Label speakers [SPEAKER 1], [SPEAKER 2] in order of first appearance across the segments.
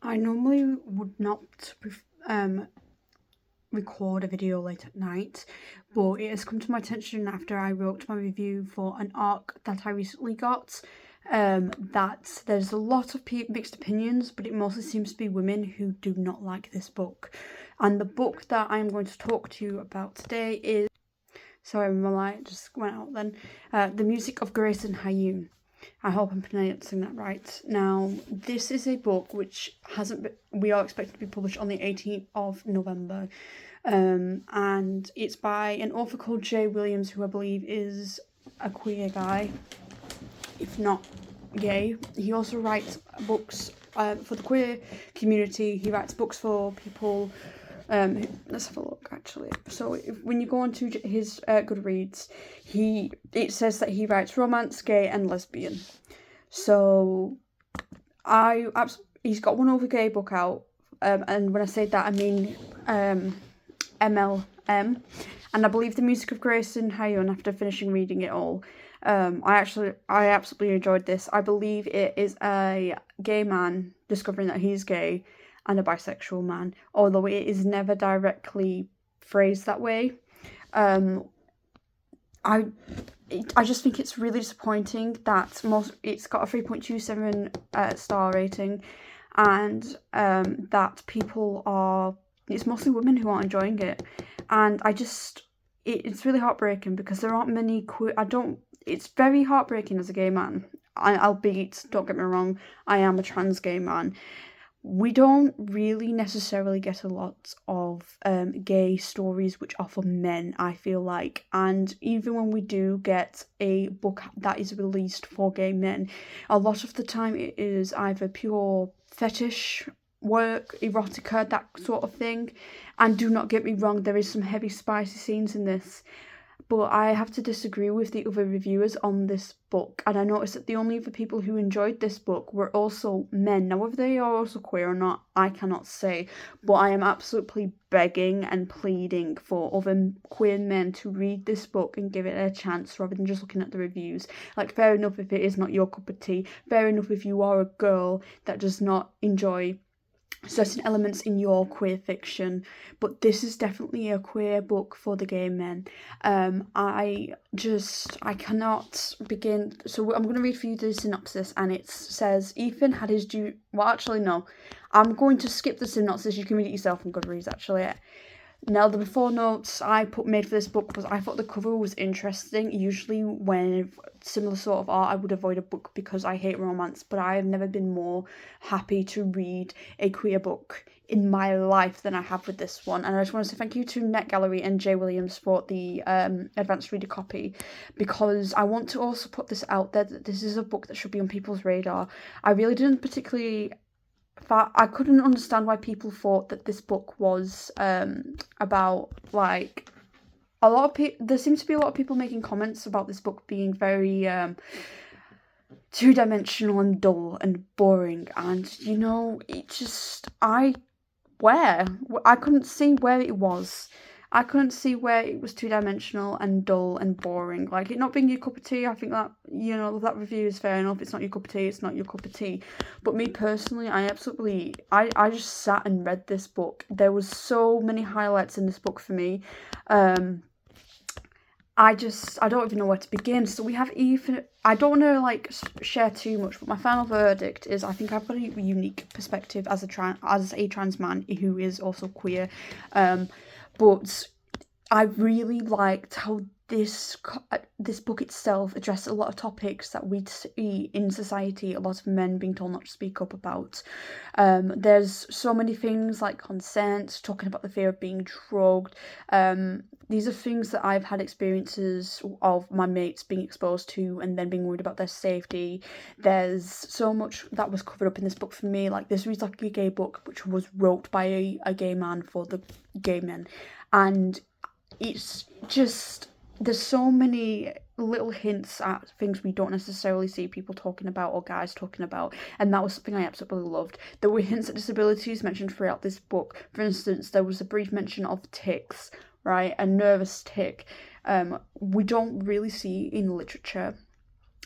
[SPEAKER 1] I normally would not record a video late at night, but it has come to my attention after I wrote my review for an arc that I recently got, that there's a lot of mixed opinions, but it mostly seems to be women who do not like this book. And the book that I'm going to talk to you about today is, sorry, my light just went out then, The Music of Greyson Hyun. I hope I'm pronouncing that right. Now, this is a book which we are expected to be published on the 18th of November. And it's by an author called J. Williams, who I believe is a queer guy, if not gay. He also writes books for the queer community. He writes books for people. Let's have a look actually. So when you go onto his Goodreads, it says that he writes romance, gay, and lesbian. So he's got one other gay book out, and when I say that I mean MLM, and I believe The Music of Greyson Hyun. After finishing reading it all, I absolutely enjoyed this. I believe it is a gay man discovering that he's gay and a bisexual man, although it is never directly phrased that way. I just think it's really disappointing that it's got a 3.27 star rating, and that it's mostly women who aren't enjoying it, and it's really heartbreaking because there aren't many it's very heartbreaking as a gay man, albeit, don't get me wrong, I am a trans gay man. We don't really necessarily get a lot of gay stories which are for men, I feel like. And even when we do get a book that is released for gay men, a lot of the time it is either pure fetish work, erotica, that sort of thing. And do not get me wrong, there is some heavy, spicy scenes in this. But I have to disagree with the other reviewers on this book, and I noticed that the only other people who enjoyed this book were also men. Now, whether they are also queer or not, I cannot say, but I am absolutely begging and pleading for other queer men to read this book and give it a chance rather than just looking at the reviews. Like, fair enough if it is not your cup of tea, fair enough if you are a girl that does not enjoy certain elements in your queer fiction, but this is definitely a queer book for the gay men. I cannot begin. So I'm going to read for you the synopsis, and it says Ethan had his due. Well, actually, no, I'm going to skip the synopsis. You can read it yourself on Goodreads, actually. Now, the before notes I made for this book was I thought the cover was interesting. Usually when similar sort of art, I would avoid a book because I hate romance, but I have never been more happy to read a queer book in my life than I have with this one. And I just want to say thank you to Net Gallery and J. Williams for the advanced reader copy, because I want to also put this out there that this is a book that should be on people's radar. I really didn't particularly... I couldn't understand why people thought that this book was about, like, a lot of people. There seems to be a lot of people making comments about this book being very two-dimensional and dull and boring, and it just I couldn't see where it was. I couldn't see where it was two-dimensional and dull and boring. Like, it not being your cup of tea, I think that, that review is fair enough. It's not your cup of tea, it's not your cup of tea. But me personally, I just sat and read this book. There was so many highlights in this book for me. I don't even know where to begin. So we have Ethan. I don't want to share too much, but my final verdict is I think I've got a unique perspective as a trans man who is also queer. But I really liked how this book itself addressed a lot of topics that we see in society, a lot of men being told not to speak up about. There's so many things like consent, talking about the fear of being drugged. These are things that I've had experiences of my mates being exposed to and then being worried about their safety. There's so much that was covered up in this book for me. Like, this reads like a gay book which was wrote by a gay man for the gay men. And it's just... there's so many little hints at things we don't necessarily see people talking about or guys talking about, and that was something I absolutely loved. There were hints at disabilities mentioned throughout this book. For instance, there was a brief mention of tics, right? A nervous tic. We don't really see in literature.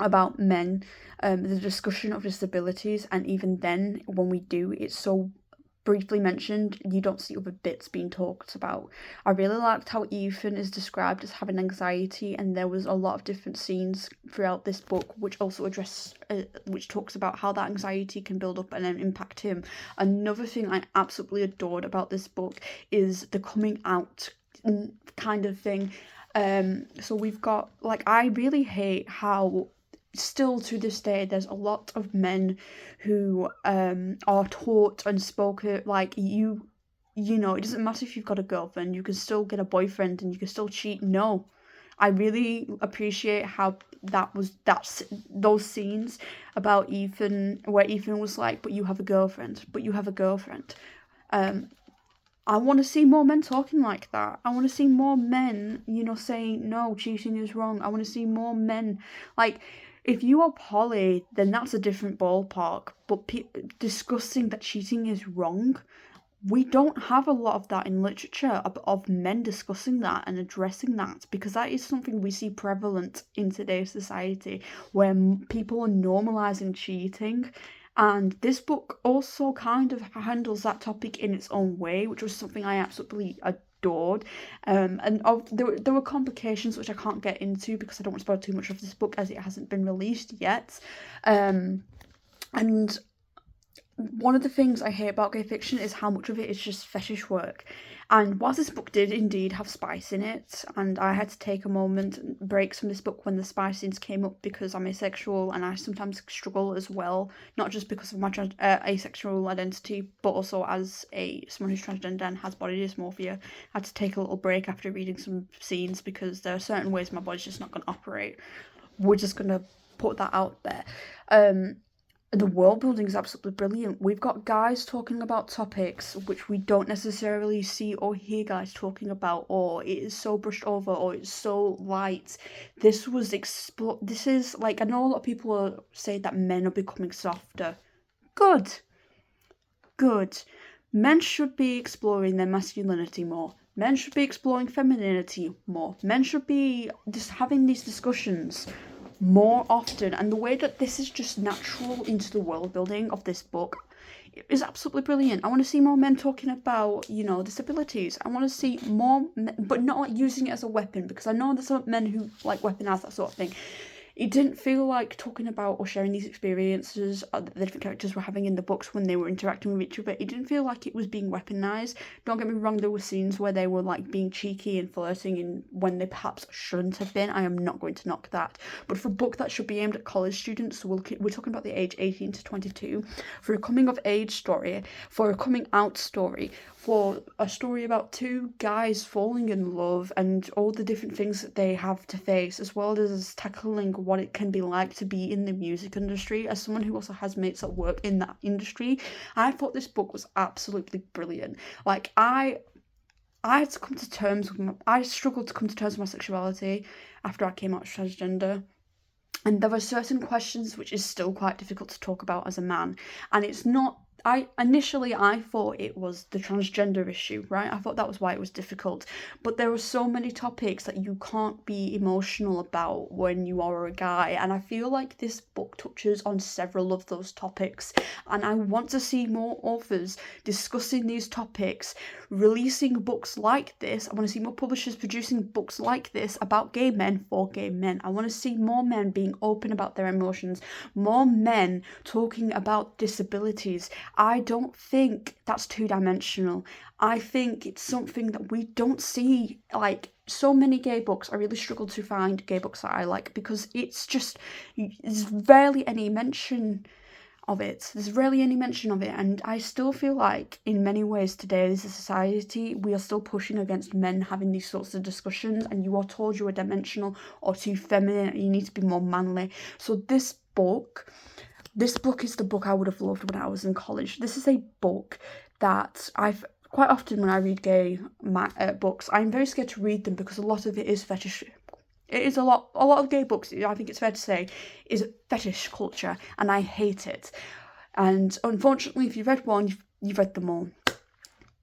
[SPEAKER 1] about men, the discussion of disabilities, and even then, when we do, it's so briefly mentioned, you don't see other bits being talked about. I really liked how Ethan is described as having anxiety, and there was a lot of different scenes throughout this book which also which talks about how that anxiety can build up and then impact him. Another thing I absolutely adored about this book is the coming out kind of thing. So we've got, like, I really hate how still to this day there's a lot of men who are taught and spoken like you know, it doesn't matter if you've got a girlfriend, you can still get a boyfriend and you can still cheat. No, I really appreciate how that's those scenes about Ethan, where Ethan was like, but you have a girlfriend, I want to see more men talking like that. I want to see more men, you know, saying, no, cheating is wrong. I want to see more men. Like, if you are poly, then that's a different ballpark. But discussing that cheating is wrong, we don't have a lot of that in literature, of men discussing that and addressing that, because that is something we see prevalent in today's society, where people are normalising cheating. And this book also kind of handles that topic in its own way, which was something I absolutely adored. There were complications which I can't get into because I don't want to spoil too much of this book as it hasn't been released yet. And one of the things I hate about gay fiction is how much of it is just fetish work. And whilst this book did indeed have spice in it, and I had to take a moment, breaks from this book when the spice scenes came up, because I'm asexual and I sometimes struggle as well, not just because of my asexual identity, but also as someone who's transgender and has body dysmorphia. I had to take a little break after reading some scenes because there are certain ways my body's just not going to operate. We're just going to put that out there. The world building is absolutely brilliant. We've got guys talking about topics which we don't necessarily see or hear guys talking about, or it is so brushed over, or it's so light. This is like, I know a lot of people say that men are becoming softer. Good. Men should be exploring their masculinity more. Men should be exploring femininity more. Men should be just having these discussions more often, and the way that this is just natural into the world building of this book is absolutely brilliant. I want to see more men talking about, you know, disabilities. I want to see more men, but not using it as a weapon, because I know there's some men who like weaponize that sort of thing. It didn't feel like talking about or sharing these experiences that the different characters were having in the books when they were interacting with each other. It didn't feel like it was being weaponized. Don't get me wrong, there were scenes where they were like being cheeky and flirting when they perhaps shouldn't have been. I am not going to knock that. But for a book that should be aimed at college students, so we're talking about the age 18 to 22, for a coming of age story, for a coming out story, for a story about two guys falling in love and all the different things that they have to face, as well as tackling what it can be like to be in the music industry. As someone who also has mates that work in that industry, I thought this book was absolutely brilliant. Like, I had to come to terms with I struggled to come to terms with my sexuality after I came out as transgender. And there were certain questions which is still quite difficult to talk about as a man. And it's not, I thought it was the transgender issue, right? I thought that was why it was difficult. But there are so many topics that you can't be emotional about when you are a guy. And I feel like this book touches on several of those topics. And I want to see more authors discussing these topics, releasing books like this. I want to see more publishers producing books like this about gay men for gay men. I want to see more men being open about their emotions, more men talking about disabilities. I don't think that's two-dimensional. I think it's something that we don't see. Like, so many gay books, I really struggle to find gay books that I like, because there's rarely any mention of it. And I still feel like in many ways today as a society we are still pushing against men having these sorts of discussions, and you are told you are dimensional or too feminine and you need to be more manly. So this book is the book I would have loved when I was in college. This is a book that I've quite often, when I read gay books, I'm very scared to read them because a lot of it is fetish. It is a lot of gay books, I think it's fair to say, is fetish culture, and I hate it. And unfortunately, if you've read one, you've read them all.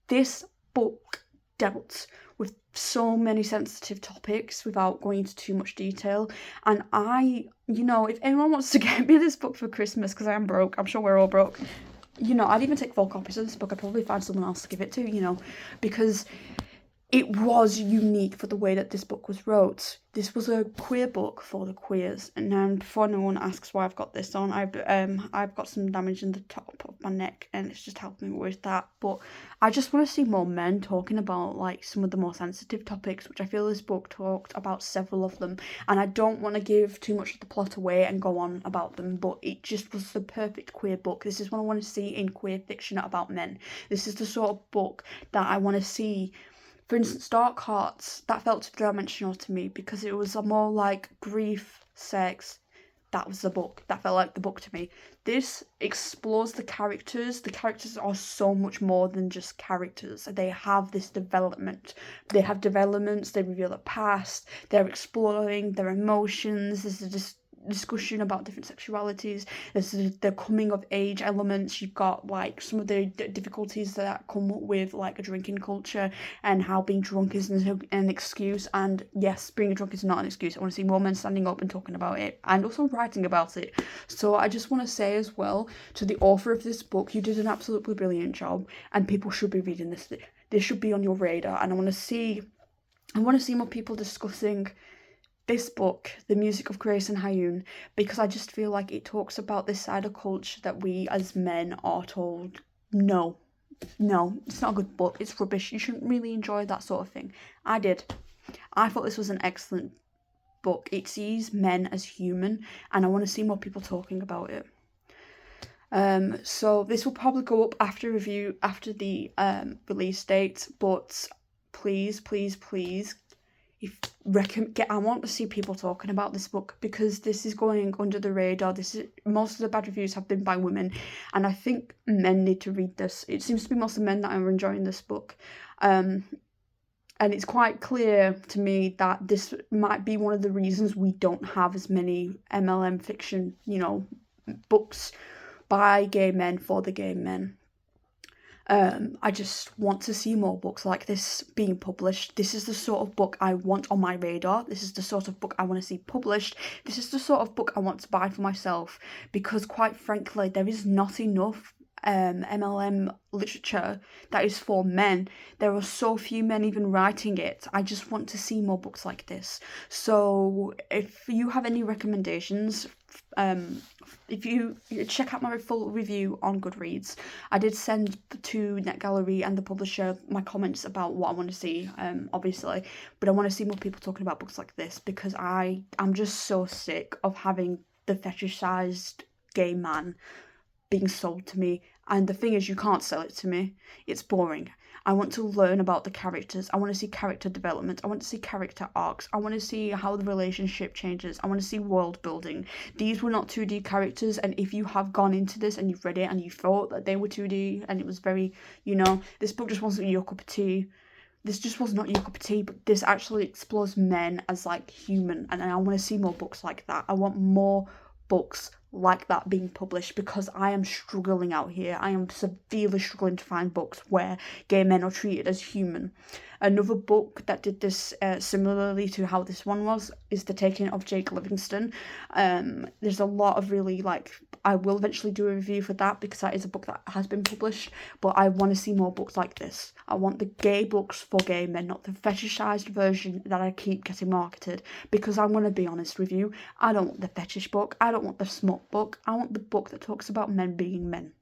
[SPEAKER 1] This book dealt with so many sensitive topics without going into too much detail. And if anyone wants to get me this book for Christmas, because I am broke, I'm sure we're all broke, I'd even take 4 copies of this book. I'd probably find someone else to give it to, because it was unique for the way that this book was wrote. This was a queer book for the queers. And before anyone asks why I've got this on, I've got some damage in the top of my neck, and it's just helping me with that. But I just want to see more men talking about like some of the more sensitive topics, which I feel this book talked about several of them. And I don't want to give too much of the plot away and go on about them, but it just was the perfect queer book. This is what I want to see in queer fiction about men. This is the sort of book that I want to see. For instance, Dark Hearts, that felt three-dimensional to me because it was a more like grief, sex. That was the book. That felt like the book to me. This explores the characters. The characters are so much more than just characters. They have this development. They have developments. They reveal the past. They're exploring their emotions. There's a discussion about different sexualities. There's the coming of age elements. You've got like some of the difficulties that come with like a drinking culture and how being drunk is an excuse. And yes, being drunk is not an excuse. I want to see more men standing up and talking about it and also writing about it. So I just want to say as well to the author of this book, you did an absolutely brilliant job, and people should be reading this. This should be on your radar, and I want to see more people discussing this book, The Music of Greyson and Hyun, because I just feel like it talks about this side of culture that we as men are told, no, it's not a good book, it's rubbish, you shouldn't really enjoy that sort of thing. I did. I thought this was an excellent book. It sees men as human, and I want to see more people talking about it. So this will probably go up after the release date, but please, I want to see people talking about this book, because this is going under the radar. Most of the bad reviews have been by women, and I think men need to read this. It seems to be most of the men that are enjoying this book, and it's quite clear to me that this might be one of the reasons we don't have as many MLM fiction, books by gay men for the gay men. I just want to see more books like this being published. This is the sort of book I want on my radar. This is the sort of book I want to see published. This is the sort of book I want to buy for myself, because quite frankly, there is not enough MLM literature that is for men. There are so few men even writing it. I just want to see more books like this. So if you have any recommendations, if you check out my full review on Goodreads, I did send to NetGallery and the publisher my comments about what I want to see, obviously, but I want to see more people talking about books like this, because I'm just so sick of having the fetishized gay man being sold to me. And the thing is, you can't sell it to me. It's boring. I want to learn about the characters. I want to see character development. I want to see character arcs. I want to see how the relationship changes. I want to see world building. These were not 2D characters, and if you have gone into this and you've read it and you thought that they were 2D and it was very, this book just wasn't your cup of tea. This just was not your cup of tea, but this actually explores men as like human, and I want to see more books like that. I want more books like that being published, because I am struggling out here. I am severely struggling to find books where gay men are treated as human. Another book that did this similarly to how this one was is The Taking of Jake Livingston. There's a lot of really I will eventually do a review for that, because that is a book that has been published, but I want to see more books like this. I want the gay books for gay men, not the fetishized version that I keep getting marketed, because I'm going to be honest with you, I don't want the fetish book, I don't want the smut book, I want the book that talks about men being men.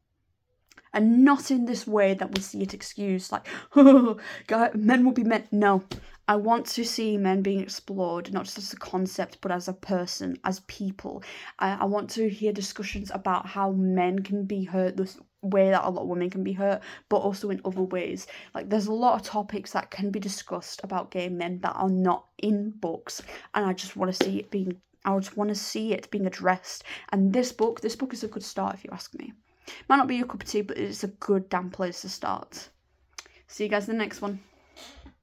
[SPEAKER 1] And not in this way that we see it excused, like, oh, God, men will be men. No, I want to see men being explored, not just as a concept, but as a person, as people. I want to hear discussions about how men can be hurt the way that a lot of women can be hurt, but also in other ways. Like, there's a lot of topics that can be discussed about gay men that are not in books, and I just want to see it being addressed. And this book is a good start, if you ask me. Might not be your cup of tea, but it's a good damn place to start. See you guys in the next one.